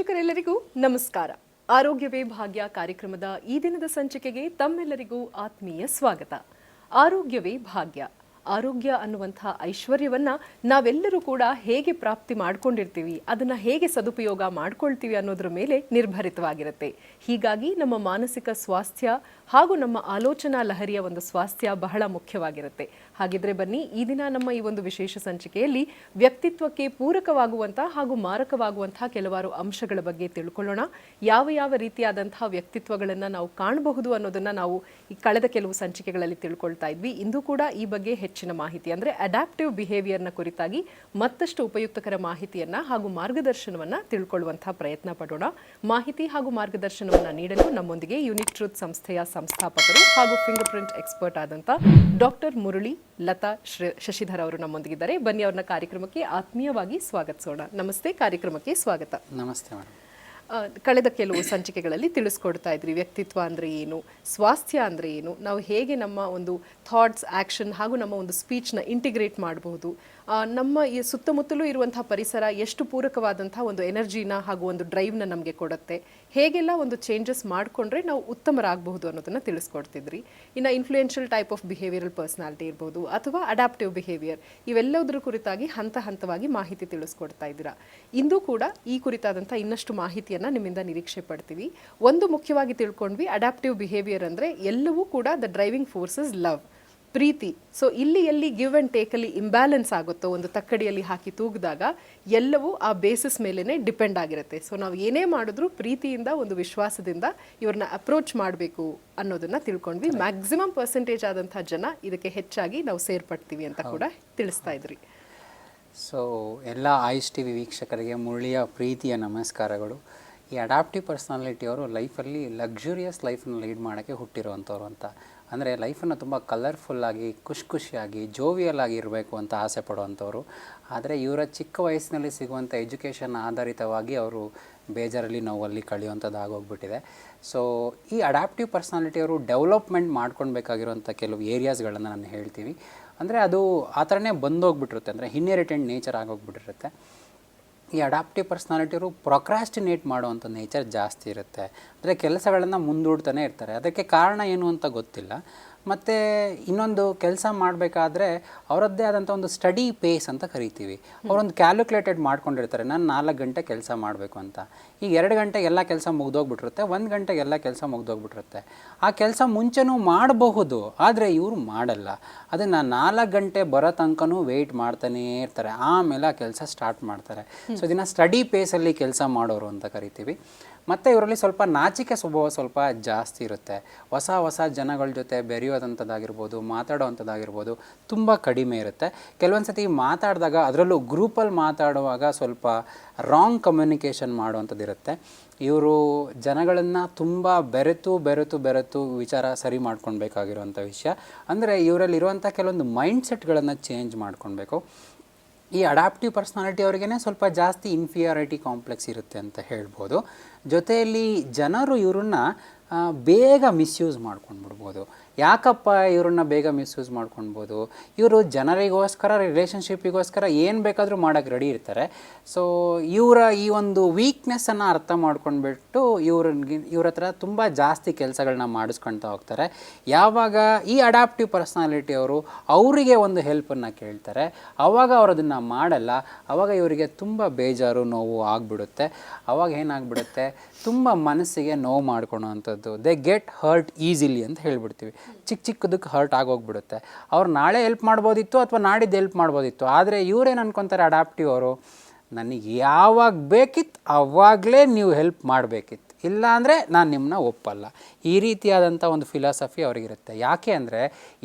ವೀಕ್ಷಕರೆಲ್ಲರಿಗೂ ನಮಸ್ಕಾರ. ಆರೋಗ್ಯವೇ ಭಾಗ್ಯ ಕಾರ್ಯಕ್ರಮದ ಈ ದಿನದ ಸಂಚಿಕೆಗೆ ತಮ್ಮೆಲ್ಲರಿಗೂ ಆತ್ಮೀಯ ಸ್ವಾಗತ. ಆರೋಗ್ಯವೇ ಭಾಗ್ಯ. ಆರೋಗ್ಯ ಅನ್ನುವಂಥ ಐಶ್ವರ್ಯವನ್ನ ನಾವೆಲ್ಲರೂ ಕೂಡ ಹೇಗೆ ಪ್ರಾಪ್ತಿ ಮಾಡ್ಕೊಂಡಿರ್ತೀವಿ, ಅದನ್ನ ಹೇಗೆ ಸದುಪಯೋಗ ಮಾಡ್ಕೊಳ್ತೀವಿ ಅನ್ನೋದ್ರ ಮೇಲೆ ನಿರ್ಭರಿತವಾಗಿರುತ್ತೆ. ಹೀಗಾಗಿ ನಮ್ಮ ಮಾನಸಿಕ ಸ್ವಾಸ್ಥ್ಯ ಹಾಗೂ ನಮ್ಮ ಆಲೋಚನಾ ಲಹರಿಯ ಒಂದು ಸ್ವಾಸ್ಥ್ಯ ಬಹಳ ಮುಖ್ಯವಾಗಿರುತ್ತೆ. ಹಾಗಿದ್ರೆ ಬನ್ನಿ, ಈ ದಿನ ನಮ್ಮ ಈ ಒಂದು ವಿಶೇಷ ಸಂಚಿಕೆಯಲ್ಲಿ ವ್ಯಕ್ತಿತ್ವಕ್ಕೆ ಪೂರಕವಾಗುವಂತಹ ಹಾಗೂ ಮಾರಕವಾಗುವಂತಹ ಕೆಲವಾರು ಅಂಶಗಳ ಬಗ್ಗೆ ತಿಳ್ಕೊಳ್ಳೋಣ. ಯಾವ ಯಾವ ರೀತಿಯಾದಂತಹ ವ್ಯಕ್ತಿತ್ವಗಳನ್ನು ನಾವು ಕಾಣಬಹುದು ಅನ್ನೋದನ್ನ ನಾವು ಈ ಕಳೆದ ಕೆಲವು ಸಂಚಿಕೆಗಳಲ್ಲಿ ತಿಳ್ಕೊಳ್ತಾ ಇದ್ವಿ. ಇಂದು ಕೂಡ ಈ ಬಗ್ಗೆ ಹೆಚ್ಚಿನ ಮಾಹಿತಿ ಅಂದರೆ ಅಡಾಪ್ಟಿವ್ ಬಿಹೇವಿಯರ್ನ ಕುರಿತಾಗಿ ಮತ್ತಷ್ಟು ಉಪಯುಕ್ತಕರ ಮಾಹಿತಿಯನ್ನ ಹಾಗೂ ಮಾರ್ಗದರ್ಶನವನ್ನ ತಿಳ್ಕೊಳ್ಳುವಂತಹ ಪ್ರಯತ್ನ ಪಡೋಣ. ಮಾಹಿತಿ ಹಾಗೂ ಮಾರ್ಗದರ್ಶನವನ್ನ ನೀಡಲು ನಮ್ಮೊಂದಿಗೆ ಯುನಿಕ್ ಟ್ರೂತ್ ಸಂಸ್ಥೆಯ ಸಂಸ್ಥಾಪಕರು ಹಾಗೂ ಫಿಂಗರ್ ಪ್ರಿಂಟ್ ಎಕ್ಸ್ಪರ್ಟ್ ಆದಂತ ಡಾಕ್ಟರ್ ಮುರಳಿ ಲತಾ ಶಶಿಧರ್ ಅವರು ನಮ್ಮೊಂದಿಗಿದ್ದಾರೆ. ಬನ್ನಿ, ಅವ್ರನ್ನ ಕಾರ್ಯಕ್ರಮಕ್ಕೆ ಆತ್ಮೀಯವಾಗಿ ಸ್ವಾಗತಿಸೋಣ. ನಮಸ್ತೆ, ಕಾರ್ಯಕ್ರಮಕ್ಕೆ ಸ್ವಾಗತ. ನಮಸ್ತೆ ಮೇಡಮ್. ಕಳೆದ ಕೆಲವು ಸಂಚಿಕೆಗಳಲ್ಲಿ ತಿಳಿಸ್ಕೊಡ್ತಾ ಇದ್ರಿ ವ್ಯಕ್ತಿತ್ವ ಅಂದರೆ ಏನು, ಸ್ವಾಸ್ಥ್ಯ ಅಂದರೆ ಏನು, ನಾವು ಹೇಗೆ ನಮ್ಮ ಒಂದು ಥಾಟ್ಸ್, ಆ್ಯಕ್ಷನ್ ಹಾಗೂ ನಮ್ಮ ಒಂದು ಸ್ಪೀಚ್ನ ಇಂಟಿಗ್ರೇಟ್ ಮಾಡಬಹುದು, ನಮ್ಮ ಈ ಸುತ್ತಮುತ್ತಲೂ ಇರುವಂತಹ ಪರಿಸರ ಎಷ್ಟು ಪೂರಕವಾದಂಥ ಒಂದು ಎನರ್ಜಿನ ಹಾಗೂ ಒಂದು ಡ್ರೈವ್ನ ನಮಗೆ ಕೊಡುತ್ತೆ, ಹೇಗೆಲ್ಲ ಒಂದು ಚೇಂಜಸ್ ಮಾಡಿಕೊಂಡ್ರೆ ನಾವು ಉತ್ತಮರಾಗಬಹುದು ಅನ್ನೋದನ್ನು ತಿಳಿಸ್ಕೊಡ್ತಿದ್ರಿ. ಇನ್ನು influential type of behavioural personality ಇರ್ಬೋದು ಅಥವಾ ಅಡಾಪ್ಟಿವ್ ಬಿಹೇವಿಯರ್, ಇವೆಲ್ಲದರ ಕುರಿತಾಗಿ ಹಂತ ಹಂತವಾಗಿ ಮಾಹಿತಿ ತಿಳಿಸ್ಕೊಡ್ತಾ ಇದ್ದೀರಾ. ಇಂದು ಕೂಡ ಈ ಕುರಿತಾದಂಥ ಇನ್ನಷ್ಟು ಮಾಹಿತಿಯನ್ನು ನಿಮ್ಮಿಂದ ನಿರೀಕ್ಷೆ ಪಡ್ತೀವಿ. ಒಂದು ಮುಖ್ಯವಾಗಿ ತಿಳ್ಕೊಂಡ್ವಿ, ಅಡಾಪ್ಟಿವ್ ಬಿಹೇವಿಯರ್ ಅಂದರೆ ಎಲ್ಲವೂ ಕೂಡ the driving force is love, ಪ್ರೀತಿ. ಸೊ ಇಲ್ಲಿ ಎಲ್ಲಿ ಗಿವ್ ಆ್ಯಂಡ್ ಟೇಕಲ್ಲಿ ಇಂಬ್ಯಾಲೆನ್ಸ್ ಆಗುತ್ತೋ, ಒಂದು ತಕ್ಕಡಿಯಲ್ಲಿ ಹಾಕಿ ತೂಗಿದಾಗ ಎಲ್ಲವೂ ಆ ಬೇಸಿಸ್ ಮೇಲೇ ಡಿಪೆಂಡ್ ಆಗಿರುತ್ತೆ. ಸೊ ನಾವು ಏನೇ ಮಾಡಿದ್ರೂ ಪ್ರೀತಿಯಿಂದ, ಒಂದು ವಿಶ್ವಾಸದಿಂದ ಇವ್ರನ್ನ ಅಪ್ರೋಚ್ ಮಾಡಬೇಕು ಅನ್ನೋದನ್ನ ತಿಳ್ಕೊಂಡ್ವಿ. ಮ್ಯಾಕ್ಸಿಮಮ್ ಪರ್ಸೆಂಟೇಜ್ ಆದಂಥ ಜನ ಇದಕ್ಕೆ ಹೆಚ್ಚಾಗಿ ನಾವು ಸೇರ್ಪಡ್ತೀವಿ ಅಂತ ಕೂಡ ತಿಳಿಸ್ತಾ ಇದ್ರಿ. ಸೊ ಎಲ್ಲ ಐಸ್ ಟಿ ವಿ ವೀಕ್ಷಕರಿಗೆ ಮುರಳಿಯ ಪ್ರೀತಿಯ ನಮಸ್ಕಾರಗಳು. ಈ ಅಡಾಪ್ಟಿವ್ ಪರ್ಸ್ನಾಲಿಟಿಯವರು ಲೈಫಲ್ಲಿ ಲಕ್ಸುರಿಯಸ್ ಲೈಫನ್ನು ಲೀಡ್ ಮಾಡೋಕ್ಕೆ ಹುಟ್ಟಿರುವಂಥವ್ರು ಅಂತ. ಅಂದರೆ ಲೈಫನ್ನು ತುಂಬ ಕಲರ್ಫುಲ್ಲಾಗಿ, ಖುಷಿಯಾಗಿ, ಜೋವಿಯಲ್ ಆಗಿ ಇರಬೇಕು ಅಂತ ಆಸೆ ಪಡುವಂಥವ್ರು. ಆದರೆ ಇವರ ಚಿಕ್ಕ ವಯಸ್ಸಿನಲ್ಲಿ ಸಿಗುವಂಥ ಎಜುಕೇಷನ್ ಆಧಾರಿತವಾಗಿ ಅವರು ಬೇಜಾರಲ್ಲಿ ನೋವಲ್ಲಿ ಕಳೆಯುವಂಥದ್ದು ಆಗೋಗ್ಬಿಟ್ಟಿದೆ. ಸೊ ಈ ಅಡಾಪ್ಟಿವ್ ಪರ್ಸ್ನಾಲಿಟಿಯವರು ಡೆವಲಪ್ಮೆಂಟ್ ಮಾಡ್ಕೊಳ್ಬೇಕಾಗಿರುವಂಥ ಕೆಲವು ಏರಿಯಾಸ್ಗಳನ್ನು ನಾನು ಹೇಳ್ತೀವಿ. ಅಂದರೆ ಅದು ಆ ಥರನೇ ಬಂದೋಗ್ಬಿಟ್ಟಿರುತ್ತೆ, ಅಂದರೆ ಇನ್ಹೆರಿಟೆಂಟ್ ನೇಚರ್ ಆಗೋಗ್ಬಿಟ್ಟಿರುತ್ತೆ. ಈ ಅಡಾಪ್ಟಿವ್ ಪರ್ಸ್ನಾಲಿಟಿಯವರು ಪ್ರೊಕ್ರಾಸ್ಟಿನೇಟ್ ಮಾಡುವಂಥ ನೇಚರ್ ಜಾಸ್ತಿ ಇರುತ್ತೆ. ಅಂದರೆ ಕೆಲಸಗಳನ್ನು ಮುಂದೂಡ್ತಾನೆ ಇರ್ತಾರೆ. ಅದಕ್ಕೆ ಕಾರಣ ಏನು ಅಂತ ಗೊತ್ತಿಲ್ಲ. ಮತ್ತು ಇನ್ನೊಂದು ಕೆಲಸ ಮಾಡಬೇಕಾದ್ರೆ ಅವರದ್ದೇ ಆದಂಥ ಒಂದು ಸ್ಟಡಿ ಪೇಸ್ ಅಂತ ಕರಿತೀವಿ. ಅವರೊಂದು ಕ್ಯಾಲ್ಕುಲೇಟೆಡ್ ಮಾಡ್ಕೊಂಡಿರ್ತಾರೆ, ನಾನು 4 ಗಂಟೆ ಕೆಲಸ ಮಾಡಬೇಕು ಅಂತ. ಈಗ 2 ಗಂಟೆಗೆ ಎಲ್ಲ ಕೆಲಸ ಮುಗ್ದೋಗ್ಬಿಟ್ಟಿರುತ್ತೆ, 1 ಗಂಟೆಗೆ ಎಲ್ಲ ಕೆಲಸ ಮುಗ್ದೋಗ್ಬಿಟ್ಟಿರುತ್ತೆ. ಆ ಕೆಲಸ ಮುಂಚೆನೂ ಮಾಡಬಹುದು, ಆದರೆ ಇವರು ಮಾಡಲ್ಲ. ಅದನ್ನು 4 ಗಂಟೆ ಬರೋ ತನಕನೂ ವೆಯ್ಟ್ ಮಾಡ್ತಾನೇ ಇರ್ತಾರೆ, ಆಮೇಲೆ ಆ ಕೆಲಸ ಸ್ಟಾರ್ಟ್ ಮಾಡ್ತಾರೆ. ಸೊ ಇದನ್ನು ಸ್ಟಡಿ ಪೇಸಲ್ಲಿ ಕೆಲಸ ಮಾಡೋರು ಅಂತ ಕರಿತೀವಿ. ಮತ್ತು ಇವರಲ್ಲಿ ಸ್ವಲ್ಪ ನಾಚಿಕೆ ಸ್ವಭಾವ ಸ್ವಲ್ಪ ಜಾಸ್ತಿ ಇರುತ್ತೆ. ಹೊಸ ಜನಗಳ ಜೊತೆ ಬೆರೆಯೋದಂಥದ್ದಾಗಿರ್ಬೋದು, ಮಾತಾಡೋವಂಥದ್ದಾಗಿರ್ಬೋದು ತುಂಬ ಕಡಿಮೆ ಇರುತ್ತೆ. ಕೆಲವೊಂದು ಸತಿ ಮಾತಾಡಿದಾಗ, ಅದರಲ್ಲೂ ಗ್ರೂಪಲ್ಲಿ ಮಾತಾಡುವಾಗ ಸ್ವಲ್ಪ ರಾಂಗ್ ಕಮ್ಯುನಿಕೇಷನ್ ಮಾಡುವಂಥದ್ದಿರುತ್ತೆ. ಇವರು ಜನಗಳನ್ನು ತುಂಬ ಬೆರೆತು ವಿಚಾರ ಸರಿ ಮಾಡ್ಕೊಳ್ಬೇಕಾಗಿರುವಂಥ ವಿಷಯ. ಅಂದರೆ ಇವರಲ್ಲಿರುವಂಥ ಕೆಲವೊಂದು ಮೈಂಡ್ಸೆಟ್ಗಳನ್ನು ಚೇಂಜ್ ಮಾಡ್ಕೊಳ್ಬೇಕು. ಈ ಅಡಾಪ್ಟಿವ್ ಪರ್ಸ್ನಾಲಿಟಿ ಅವ್ರಿಗೇ ಸ್ವಲ್ಪ ಜಾಸ್ತಿ ಇನ್ಫೀರಿಯಾರಿಟಿ ಕಾಂಪ್ಲೆಕ್ಸ್ ಇರುತ್ತೆ ಅಂತ ಹೇಳ್ಬೋದು. ಜೊತೆಯಲ್ಲಿ ಜನರು ಇವ್ರನ್ನ ಬೇಗ ಮಿಸ್ಯೂಸ್ ಮಾಡ್ಕೊಂಡ್ಬಿಡ್ಬೋದು. ಯಾಕಪ್ಪ ಇವ್ರನ್ನ ಬೇಗ ಮಿಸ್ಯೂಸ್ ಮಾಡ್ಕೊಳ್ಬೋದು? ಇವರು ಜನರಿಗೋಸ್ಕರ, ರಿಲೇಷನ್ಶಿಪ್ಪಿಗೋಸ್ಕರ ಏನು ಬೇಕಾದರೂ ಮಾಡೋಕ್ಕೆ ರೆಡಿ ಇರ್ತಾರೆ. ಸೊ ಇವರ ಈ ಒಂದು ವೀಕ್ನೆಸ್ಸನ್ನು ಅರ್ಥ ಮಾಡ್ಕೊಂಡ್ಬಿಟ್ಟು ಇವ್ರ ಹತ್ರ ತುಂಬ ಜಾಸ್ತಿ ಕೆಲಸಗಳನ್ನ ಮಾಡಿಸ್ಕೊಳ್ತಾ ಹೋಗ್ತಾರೆ. ಯಾವಾಗ ಈ ಅಡಾಪ್ಟಿವ್ ಪರ್ಸ್ನಾಲಿಟಿ ಅವರು ಅವರಿಗೆ ಒಂದು ಹೆಲ್ಪನ್ನು ಕೇಳ್ತಾರೆ, ಆವಾಗ ಅವ್ರು ಅದನ್ನು ಮಾಡಲ್ಲ. ಆವಾಗ ಇವರಿಗೆ ತುಂಬ ಬೇಜಾರು, ನೋವು ಆಗಿಬಿಡುತ್ತೆ. ಆವಾಗ ಏನಾಗ್ಬಿಡುತ್ತೆ, ತುಂಬ ಮನಸ್ಸಿಗೆ ನೋವು ಮಾಡ್ಕೊಳೋವಂಥದ್ದು. ದೇ ಗೆಟ್ ಹರ್ಟ್ ಈಸಿಲಿ ಅಂತ ಹೇಳ್ಬಿಡ್ತೀವಿ. ಚಿಕ್ಕದಕ್ಕೆ ಹರ್ಟ್ ಆಗೋಗ್ಬಿಡುತ್ತೆ. ಅವ್ರು ನಾಳೆ ಹೆಲ್ಪ್ ಮಾಡ್ಬೋದಿತ್ತು ಅಥವಾ ನಾಡಿದ್ದು ಹೆಲ್ಪ್ ಮಾಡ್ಬೋದಿತ್ತು. ಆದರೆ ಇವರೇನು ಅನ್ಕೊತಾರೆ ಅಡಾಪ್ಟಿವ್ ಅವರು, ನನಗೆ ಯಾವಾಗ ಬೇಕಿತ್ತು ಆವಾಗಲೇ ನೀವು ಹೆಲ್ಪ್ ಮಾಡಬೇಕಿತ್ತು, ಇಲ್ಲ ಅಂದರೆ ನಾನು ನಿಮ್ಮನ್ನ ಒಪ್ಪಲ್ಲ. ಈ ರೀತಿಯಾದಂಥ ಒಂದು ಫಿಲಾಸಫಿ ಅವರಿಗಿರುತ್ತೆ. ಯಾಕೆ ಅಂದರೆ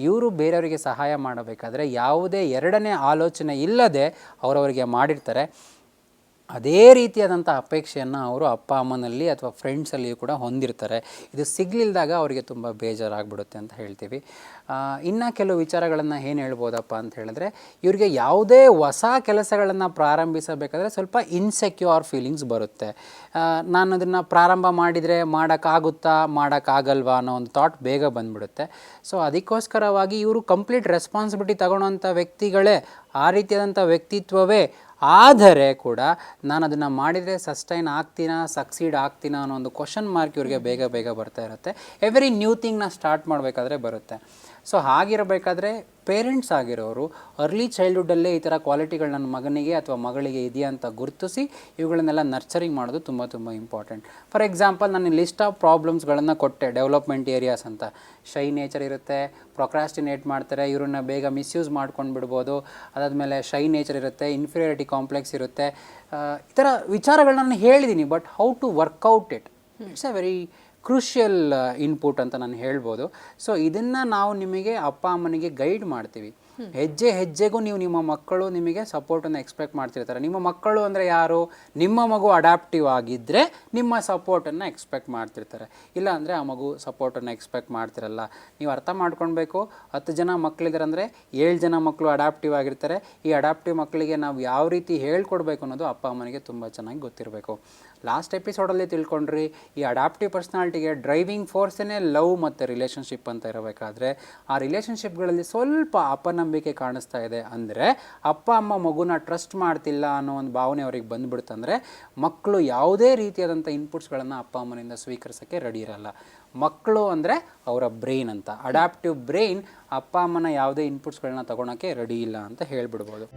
ಇವರು ಬೇರೆಯವರಿಗೆ ಸಹಾಯ ಮಾಡಬೇಕಾದ್ರೆ ಯಾವುದೇ ಎರಡನೇ ಆಲೋಚನೆ ಇಲ್ಲದೆ ಅವರವರಿಗೆ ಮಾಡಿರ್ತಾರೆ. ಅದೇ ರೀತಿಯಾದಂಥ ಅಪೇಕ್ಷೆಯನ್ನು ಅವರು ಅಪ್ಪ ಅಮ್ಮನಲ್ಲಿ ಅಥವಾ ಫ್ರೆಂಡ್ಸಲ್ಲಿಯೂ ಕೂಡ ಹೊಂದಿರ್ತಾರೆ. ಇದು ಸಿಗಲಿಲ್ದಾಗ ಅವರಿಗೆ ತುಂಬ ಬೇಜಾರಾಗ್ಬಿಡುತ್ತೆ ಅಂತ ಹೇಳ್ತೀವಿ. ಇನ್ನು ಕೆಲವು ವಿಚಾರಗಳನ್ನು ಏನು ಹೇಳ್ಬೋದಪ್ಪ ಅಂತ ಹೇಳಿದ್ರೆ, ಇವರಿಗೆ ಯಾವುದೇ ಹೊಸ ಕೆಲಸಗಳನ್ನು ಪ್ರಾರಂಭಿಸಬೇಕಾದ್ರೆ ಸ್ವಲ್ಪ ಇನ್ಸೆಕ್ಯೂರ್ ಫೀಲಿಂಗ್ಸ್ ಬರುತ್ತೆ. ನಾನು ಅದನ್ನು ಪ್ರಾರಂಭ ಮಾಡಿದರೆ ಮಾಡೋಕ್ಕಾಗುತ್ತಾ, ಮಾಡೋಕ್ಕಾಗಲ್ವಾ ಅನ್ನೋ ಒಂದು ಥಾಟ್ ಬೇಗ ಬಂದುಬಿಡುತ್ತೆ. ಸೊ ಅದಕ್ಕೋಸ್ಕರವಾಗಿ ಇವರು ಕಂಪ್ಲೀಟ್ ರೆಸ್ಪಾನ್ಸಿಬಿಲಿಟಿ ತಗೊಳ್ಳೋಂಥ ವ್ಯಕ್ತಿಗಳೇ, ಆ ರೀತಿಯಾದಂಥ ವ್ಯಕ್ತಿತ್ವವೇ ಆದರೆ ಕೂಡ ನಾನು ಅದನ್ನು ಮಾಡಿದರೆ ಸಸ್ಟೈನ್ ಆಗ್ತೀನಾ, ಸಕ್ಸೀಡ್ ಆಗ್ತೀನಾ ಅನ್ನೋ ಒಂದು ಕ್ವಶನ್ ಮಾರ್ಕ್ ಇವ್ರಿಗೆ ಬೇಗ ಬೇಗ ಬರ್ತಾ ಇರುತ್ತೆ. ಎವ್ರಿ ನ್ಯೂ ಥಿಂಗ್ನ ಸ್ಟಾರ್ಟ್ ಮಾಡಬೇಕಾದ್ರೆ ಬರುತ್ತೆ. ಸೊ ಹಾಗಿರಬೇಕಾದ್ರೆ ಪೇರೆಂಟ್ಸ್ ಆಗಿರೋರು ಅರ್ಲಿ ಚೈಲ್ಡ್ಹುಡ್ಡಲ್ಲೇ ಈ ಥರ ಕ್ವಾಲಿಟಿಗಳು ನನ್ನ ಮಗನಿಗೆ ಅಥವಾ ಮಗಳಿಗೆ ಇದೆಯಾ ಅಂತ ಗುರುತಿಸಿ ಇವುಗಳನ್ನೆಲ್ಲ ನರ್ಚರಿಂಗ್ ಮಾಡೋದು ತುಂಬ ತುಂಬ ಇಂಪಾರ್ಟೆಂಟ್. ಫಾರ್ ಎಕ್ಸಾಂಪಲ್, ನಾನು ಲಿಸ್ಟ್ ಆಫ್ ಪ್ರಾಬ್ಲಮ್ಸ್ಗಳನ್ನು ಕೊಟ್ಟೆ, ಡೆವಲಪ್ಮೆಂಟ್ ಏರಿಯಾಸ್ ಅಂತ. ಶೈ ನೇಚರ್ ಇರುತ್ತೆ, ಪ್ರೊಕ್ರಾಸ್ಟಿನೇಟ್ ಮಾಡ್ತಾರೆ, ಇವ್ರನ್ನ ಬೇಗ ಮಿಸ್ಯೂಸ್ ಮಾಡ್ಕೊಂಡು ಬಿಡ್ಬೋದು. ಅದಾದಮೇಲೆ ಶೈ ನೇಚರ್ ಇರುತ್ತೆ, ಇನ್ಫೀರಿಯಾರಿಟಿ ಕಾಂಪ್ಲೆಕ್ಸ್ ಇರುತ್ತೆ. ಈ ಥರ ವಿಚಾರಗಳನ್ನ ನಾನು ಹೇಳಿದ್ದೀನಿ. But how to work out it's a very crucial input ಅಂತ ನಾನು ಹೇಳ್ಬೋದು. ಸೊ ಇದನ್ನು ನಾವು ನಿಮಗೆ ಅಪ್ಪ ಅಮ್ಮನಿಗೆ ಗೈಡ್ ಮಾಡ್ತೀವಿ. ಹೆಜ್ಜೆ ಹೆಜ್ಜೆಗೂ ನಿಮ್ಮ ಮಕ್ಕಳು ನಿಮಗೆ ಸಪೋರ್ಟನ್ನು ಎಕ್ಸ್ಪೆಕ್ಟ್ ಮಾಡ್ತಿರ್ತಾರೆ. ನಿಮ್ಮ ಮಕ್ಕಳು ಅಂದರೆ ಯಾರು? ನಿಮ್ಮ ಮಗು ಅಡ್ಯಾಪ್ಟಿವ್ ಆಗಿದ್ದರೆ ನಿಮ್ಮ ಸಪೋರ್ಟನ್ನು ಎಕ್ಸ್ಪೆಕ್ಟ್ ಮಾಡ್ತಿರ್ತಾರೆ. ಇಲ್ಲ ಅಂದರೆ ಆ ಮಗು ಸಪೋರ್ಟನ್ನು ಎಕ್ಸ್ಪೆಕ್ಟ್ ಮಾಡ್ತಿರಲ್ಲ. ನೀವು ಅರ್ಥ ಮಾಡ್ಕೊಳ್ಬೇಕು, 10 ಜನ ಮಕ್ಕಳಿದ್ದಾರೆ ಅಂದರೆ 7 ಜನ ಮಕ್ಕಳು ಅಡ್ಯಾಪ್ಟಿವ್ ಆಗಿರ್ತಾರೆ. ಈ ಅಡ್ಯಾಪ್ಟಿವ್ ಮಕ್ಕಳಿಗೆ ನಾವು ಯಾವ ರೀತಿ ಹೇಳ್ಕೊಡ್ಬೇಕು ಅನ್ನೋದು ಅಪ್ಪ ಅಮ್ಮನಿಗೆ ತುಂಬ ಚೆನ್ನಾಗಿ ಗೊತ್ತಿರಬೇಕು. ಲಾಸ್ಟ್ ಎಪಿಸೋಡಲ್ಲಿ ತಿಳ್ಕೊಂಡ್ರಿ, ಈ ಅಡ್ಯಾಪ್ಟಿವ್ ಪರ್ಸ್ನಾಲಿಟಿಗೆ ಡ್ರೈವಿಂಗ್ ಫೋರ್ಸೇ ಲವ್ ಮತ್ತು ರಿಲೇಷನ್ಶಿಪ್ ಅಂತ ಇರಬೇಕಾದ್ರೆ ಆ ರಿಲೇಷನ್ಶಿಪ್ಗಳಲ್ಲಿ ಸ್ವಲ್ಪ ಅಪನಂಬಿಕೆ ಕಾಣಿಸ್ತಾ ಇದೆ ಅಂದರೆ ಅಪ್ಪ ಅಮ್ಮ ಮಗುನ ಟ್ರಸ್ಟ್ ಮಾಡ್ತಿಲ್ಲ ಅನ್ನೋ ಒಂದು ಭಾವನೆ ಅವ್ರಿಗೆ ಬಂದುಬಿಡ್ತಂದರೆ ಮಕ್ಕಳು ಯಾವುದೇ ರೀತಿಯಾದಂಥ ಇನ್ಪುಟ್ಸ್ಗಳನ್ನು ಅಪ್ಪ ಅಮ್ಮನಿಂದ ಸ್ವೀಕರಿಸೋಕ್ಕೆ ರೆಡಿ ಇರಲ್ಲ. ಮಕ್ಕಳು ಅಂದರೆ ಅವರ ಬ್ರೈನ್ ಅಂತ. ಅಡ್ಯಾಪ್ಟಿವ್ ಬ್ರೈನ್ ಅಪ್ಪ ಅಮ್ಮನ ಯಾವುದೇ ಇನ್ಪುಟ್ಸ್ಗಳನ್ನ ತೊಗೊಳಕ್ಕೆ ರೆಡಿ ಇಲ್ಲ ಅಂತ ಹೇಳ್ಬಿಡ್ಬೋದು.